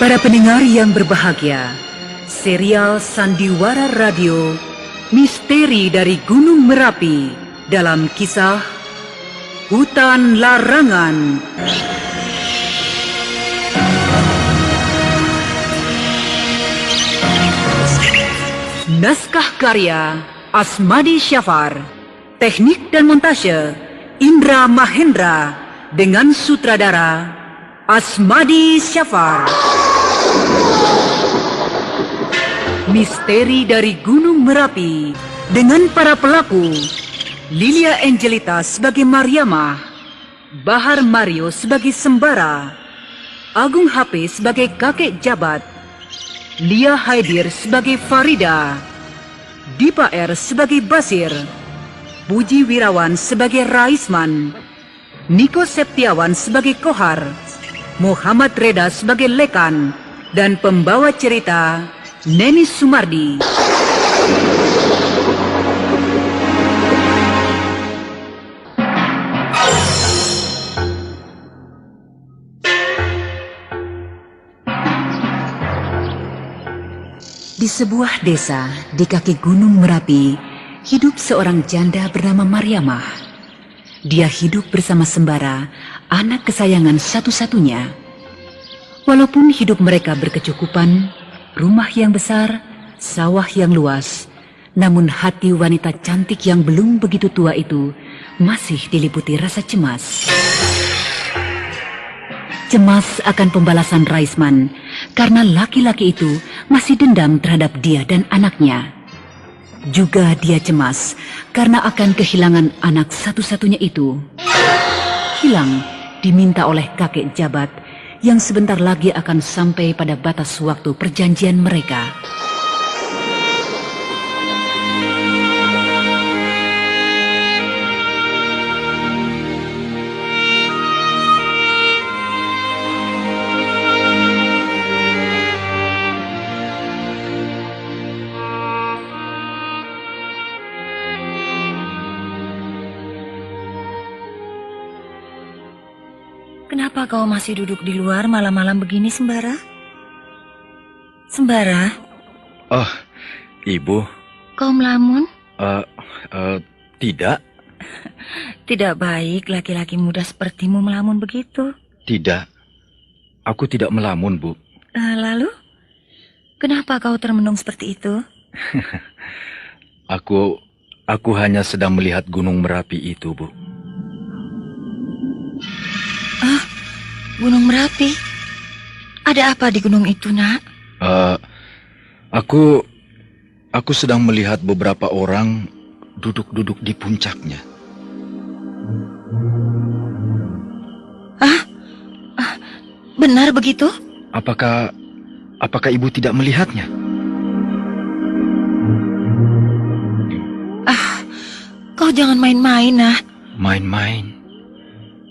Para pendengar yang berbahagia, serial Sandiwara Radio Misteri dari Gunung Merapi dalam kisah Hutan Larangan. Naskah karya Asmadi Syafar, teknik dan montase Indra Mahendra dengan sutradara Asmadi Syafar. Misteri dari Gunung Merapi dengan para pelaku: Lilia Angelita sebagai Mariamah, Bahar Mario sebagai Sembara, Agung HP sebagai kakek jabat, Lia Haidir sebagai Farida, Dipa R sebagai Basir, Puji Wirawan sebagai Raisman, Niko Septiawan sebagai Kohar, Muhammad Reda sebagai Lekan, dan pembawa cerita Neni Sumardi. Di sebuah desa di kaki Gunung Merapi, hidup seorang janda bernama Mariamah. Dia hidup bersama Sembara, anak kesayangan satu-satunya. Walaupun hidup mereka berkecukupan, rumah yang besar, sawah yang luas, namun hati wanita cantik yang belum begitu tua itu masih diliputi rasa cemas. Cemas akan pembalasan Raisman karena laki-laki itu masih dendam terhadap dia dan anaknya. Juga dia cemas karena akan kehilangan anak satu-satunya itu. Hilang diminta oleh kakek jabat yang sebentar lagi akan sampai pada batas waktu perjanjian mereka. Kenapa kau masih duduk di luar malam-malam begini, Sembara? Sembara? Oh, Ibu. Kau melamun? Tidak. Tidak baik laki-laki muda sepertimu melamun begitu. Tidak. Aku tidak melamun, Bu. Lalu? Kenapa kau termenung seperti itu? Aku hanya sedang melihat Gunung Merapi itu, Bu. Gunung Merapi? Ada apa di gunung itu, Nak? Aku sedang melihat beberapa orang duduk-duduk di puncaknya. Benar begitu? Apakah Ibu tidak melihatnya? Kau jangan main-main, Nak. Main-main?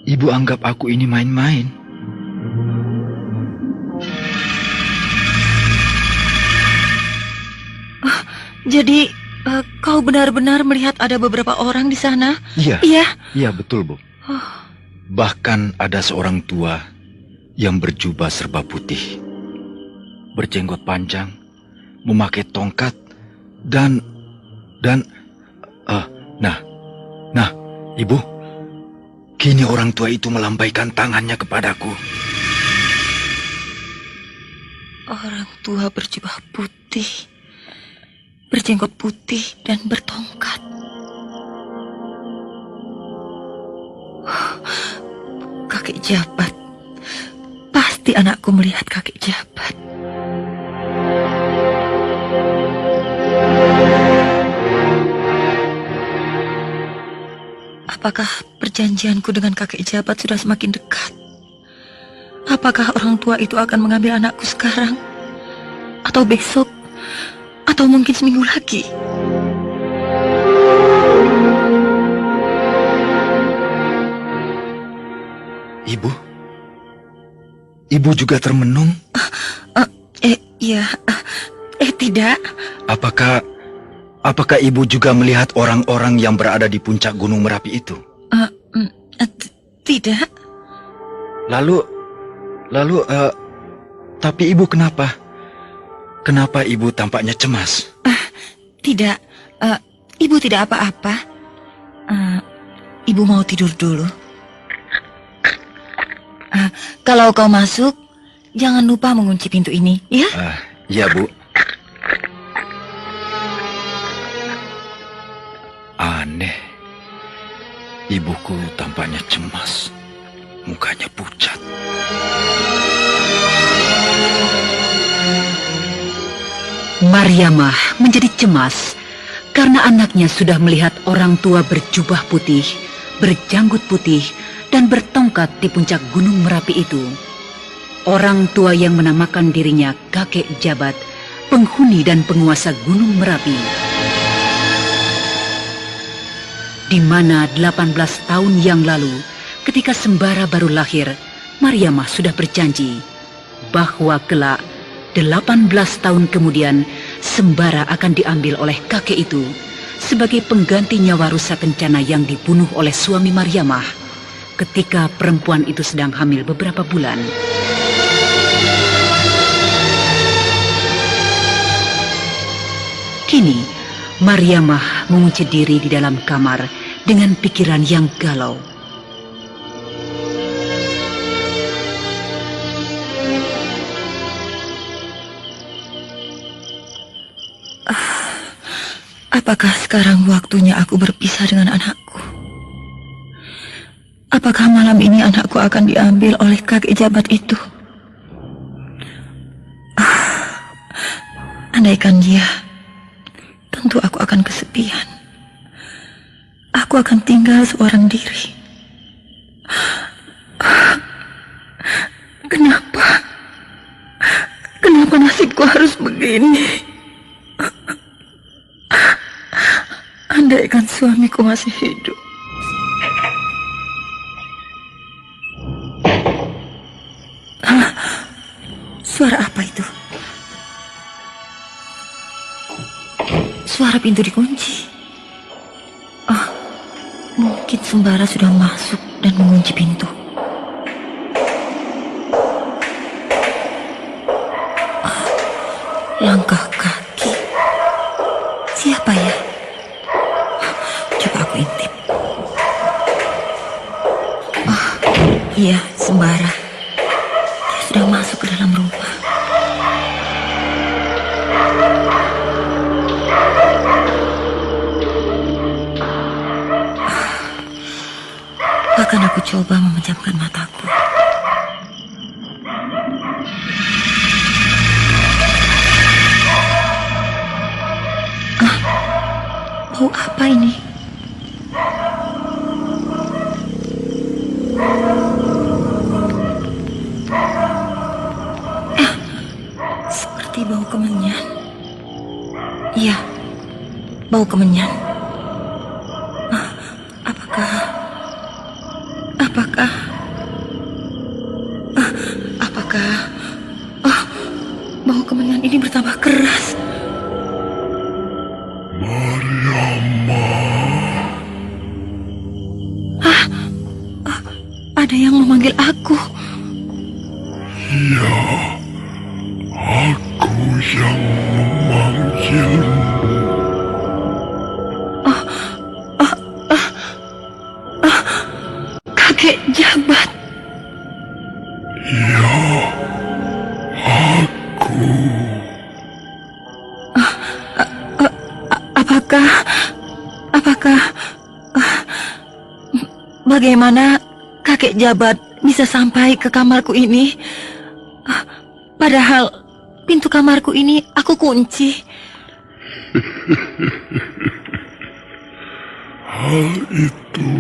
Ibu anggap aku ini main-main? Jadi, kau benar-benar melihat ada beberapa orang di sana? Iya. Iya? Iya, betul, Bu. Bahkan ada seorang tua yang berjubah serba putih, berjenggot panjang, memakai tongkat, dan Ibu, kini orang tua itu melambaikan tangannya kepadaku. Orang tua berjubah putih, berjenggot putih dan bertongkat. Kakek jabat. Pasti anakku melihat kakek jabat. Apakah perjanjianku dengan kakek jabat sudah semakin dekat? Apakah orang tua itu akan mengambil anakku sekarang? Atau besok? Atau mungkin seminggu lagi? Ibu juga termenung? Iya. Tidak. Apakah Ibu juga melihat orang-orang yang berada di puncak Gunung Merapi itu? Tidak. Lalu Tapi ibu kenapa? Kenapa ibu tampaknya cemas? Tidak, ibu tidak apa-apa. Ibu mau tidur dulu. Kalau kau masuk, jangan lupa mengunci pintu ini, ya? Ya, Bu. Aneh. Ibuku tampaknya cemas. Mukanya pucat. Mariamah menjadi cemas karena anaknya sudah melihat orang tua berjubah putih, berjanggut putih, dan bertongkat di puncak Gunung Merapi itu. Orang tua yang menamakan dirinya kakek jabat, penghuni dan penguasa Gunung Merapi. Di mana 18 tahun yang lalu, ketika Sembara baru lahir, Mariamah sudah berjanji bahwa kelak 18 tahun kemudian Sembara akan diambil oleh kakek itu sebagai pengganti nyawa rusa kencana yang dibunuh oleh suami Mariamah ketika perempuan itu sedang hamil beberapa bulan. Kini, Mariamah mengunci diri di dalam kamar dengan pikiran yang galau. Apakah sekarang waktunya aku berpisah dengan anakku? Apakah malam ini anakku akan diambil oleh kakek jabat itu? Andaikan dia, tentu aku akan kesepian. Aku akan tinggal seorang diri. Kenapa? Kenapa nasibku harus begini? Andaikan suamiku masih hidup. Suara apa itu? Suara pintu dikunci. Mungkin Sembara sudah masuk dan mengunci pintu. Langkah kaki. Siapa ya? Coba aku intip. Iya, Sembara. Dia sudah masuk ke dalam rumah. Akan aku coba memejamkan mataku. Bau apa ini? Seperti bau kemenyan. Iya, bau kemenyan. Apakah bau kemenyan ini bertambah keras? Ada yang memanggil aku. Ya, aku yang memanggilmu. Kakek jabat. Ya, aku. Apakah bagaimana kakek jabat bisa sampai ke kamarku ini? Padahal pintu kamarku ini aku kunci. Hal itu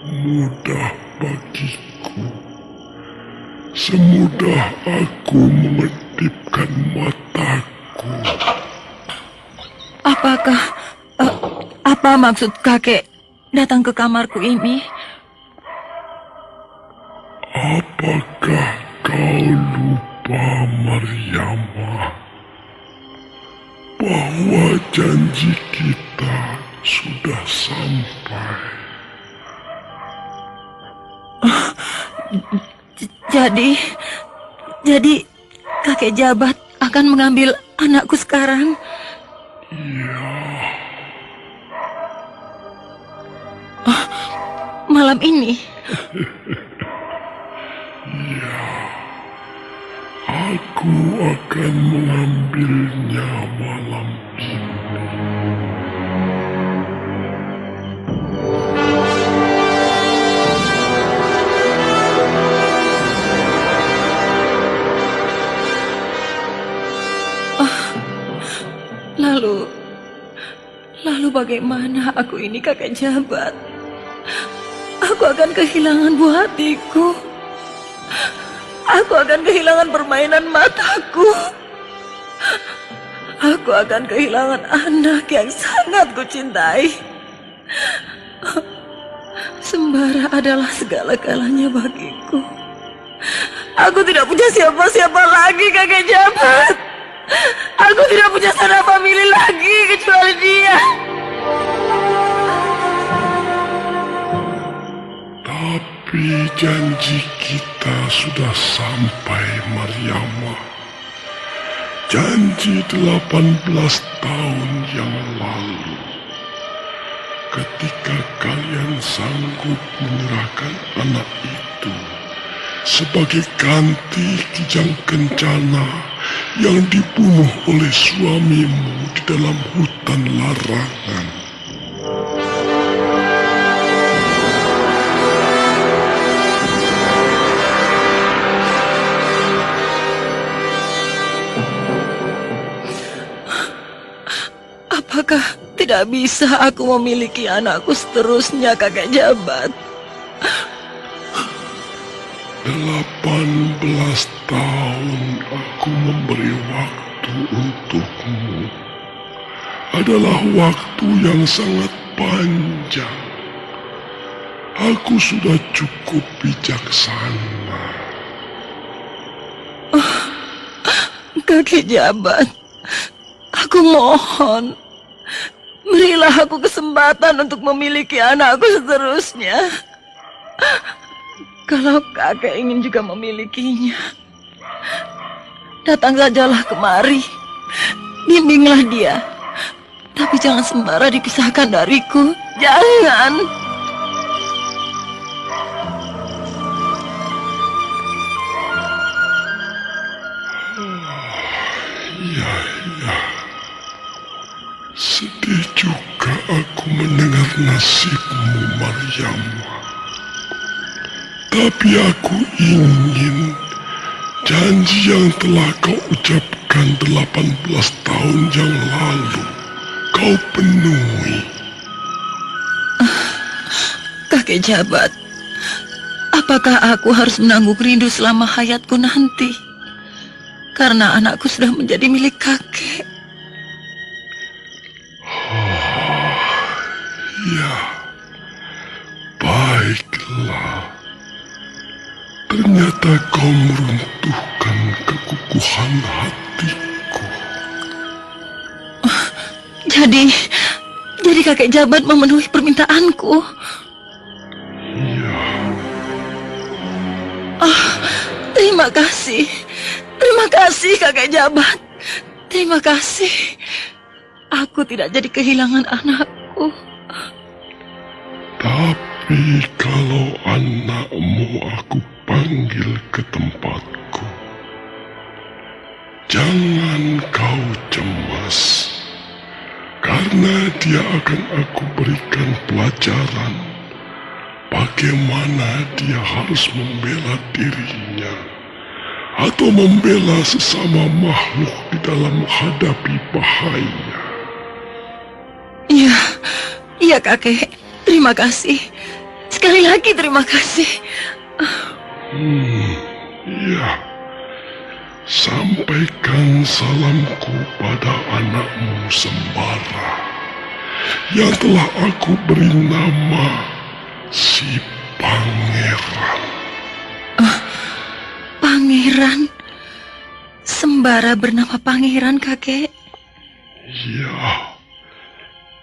mudah bagiku. Semudah aku mengedipkan mataku. Apa maksud kakek datang ke kamarku ini? Apakah kau lupa, Mariamah, bahwa janji kita sudah sampai? kakek jabat akan mengambil anakku sekarang? Oh, malam ini? Aku akan mengambilnya malam ini. Lalu bagaimana aku ini, kakek jabat? Aku akan kehilangan buah hatiku. Aku akan kehilangan permainan mataku. Aku akan kehilangan anak yang sangat kucintai. Sembara adalah segala-galanya bagiku. Aku tidak punya siapa-siapa lagi, kakek jabat. Aku tidak punya sanak famili lagi kecuali dia. Tapi janji kita sudah sampai, Mariama. Janji 18 tahun yang lalu. Ketika kalian sanggup menyerahkan anak itu sebagai ganti Kijang Kencana yang dibunuh oleh suamimu di dalam hutan larangan. Apakah tidak bisa aku memiliki anakku seterusnya, kakek jabat? 18 tahun aku memberi waktu untukmu. Adalah waktu yang sangat panjang. Aku sudah cukup bijaksana. Kakek jabat, aku mohon, berilah aku kesempatan untuk memiliki anakku seterusnya. Kalau kakek ingin juga memilikinya, datang sajalah kemari, bimbinglah dia. Tapi jangan sembara dipisahkan dariku, jangan. Ya. Sedih juga aku mendengar nasibmu, Mariama. Tapi aku ingin janji yang telah kau ucapkan 18 tahun yang lalu kau penuhi. Kakek jabat, apakah aku harus menanggung rindu selama hayatku nanti? Karena anakku sudah menjadi milik kakek. Ya, baiklah. Ternyata kau meruntuhkan kekukuhan hatiku. Jadi kakek jabat memenuhi permintaanku. Iya. Terima kasih kakek jabat. Terima kasih. Aku tidak jadi kehilangan anakku. Tapi kalau anakmu aku panggil ke tempatku, jangan kau cemas, karena dia akan aku berikan pelajaran bagaimana dia harus membela dirinya atau membela sesama makhluk di dalam menghadapi bahaya. Iya kakek, terima kasih. Sekali lagi terima kasih. Iya. Sampaikan salamku pada anakmu Sembara yang telah aku beri nama si Pangeran. Pangeran? Sembara bernama Pangeran, kakek? Ya,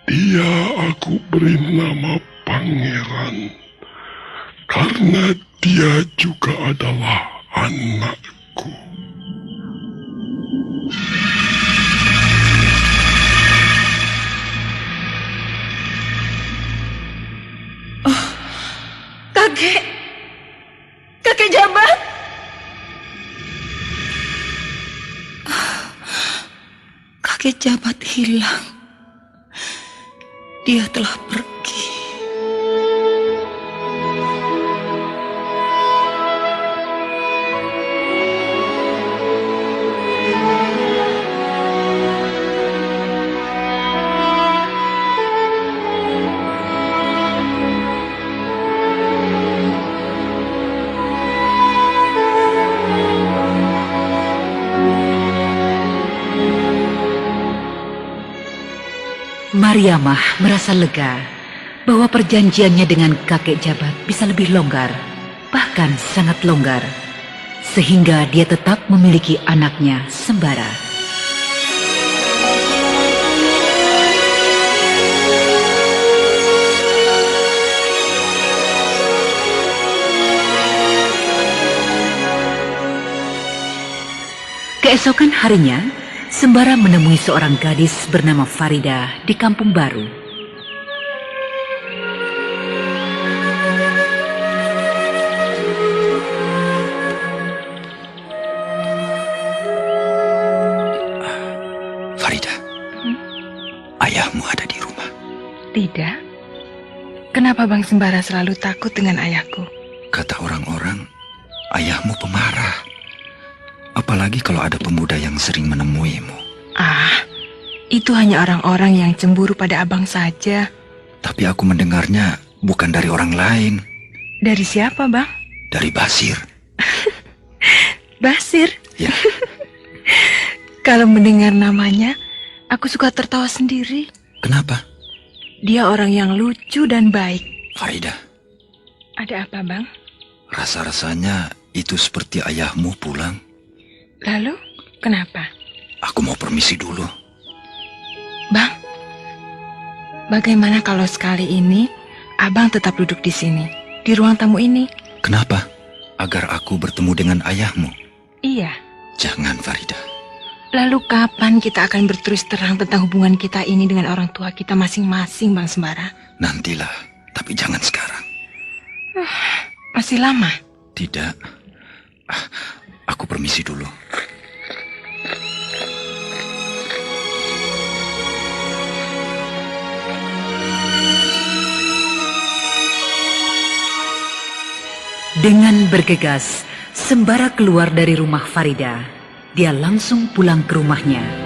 dia aku beri nama Pangeran karena dia juga adalah anakku. Kakek Jabat. Kakek Jabat hilang. Dia telah pergi. Mariamah merasa lega bahwa perjanjiannya dengan kakek Jabat bisa lebih longgar, bahkan sangat longgar, sehingga dia tetap memiliki anaknya Sembara. Keesokan harinya, Sembara menemui seorang gadis bernama Farida di kampung baru. Farida, ayahmu ada di rumah. Tidak. Kenapa Bang Sembara selalu takut dengan ayahku? Kata orang-orang, ayahmu pemarah. Apalagi kalau ada pemuda yang sering menemuimu. Ah, itu hanya orang-orang yang cemburu pada abang saja. Tapi aku mendengarnya bukan dari orang lain. Dari siapa, Bang? Dari Basir. Basir. Ya, Kalau mendengar namanya, aku suka tertawa sendiri. kenapa? Dia orang yang lucu dan baik. Farida, Ada apa, Bang? rasa-rasanya itu seperti ayahmu pulang. Lalu, kenapa? Aku mau permisi dulu. Bang, bagaimana kalau sekali ini abang tetap duduk di sini, di ruang tamu ini? Kenapa? Agar aku bertemu dengan ayahmu. Iya. Jangan, Farida. Lalu kapan kita akan berterus terang tentang hubungan kita ini dengan orang tua kita masing-masing, Bang Sembara? Nantilah, tapi jangan sekarang. Masih lama? Tidak. Aku permisi dulu. Dengan bergegas, Sembara keluar dari rumah Farida. Dia langsung pulang ke rumahnya.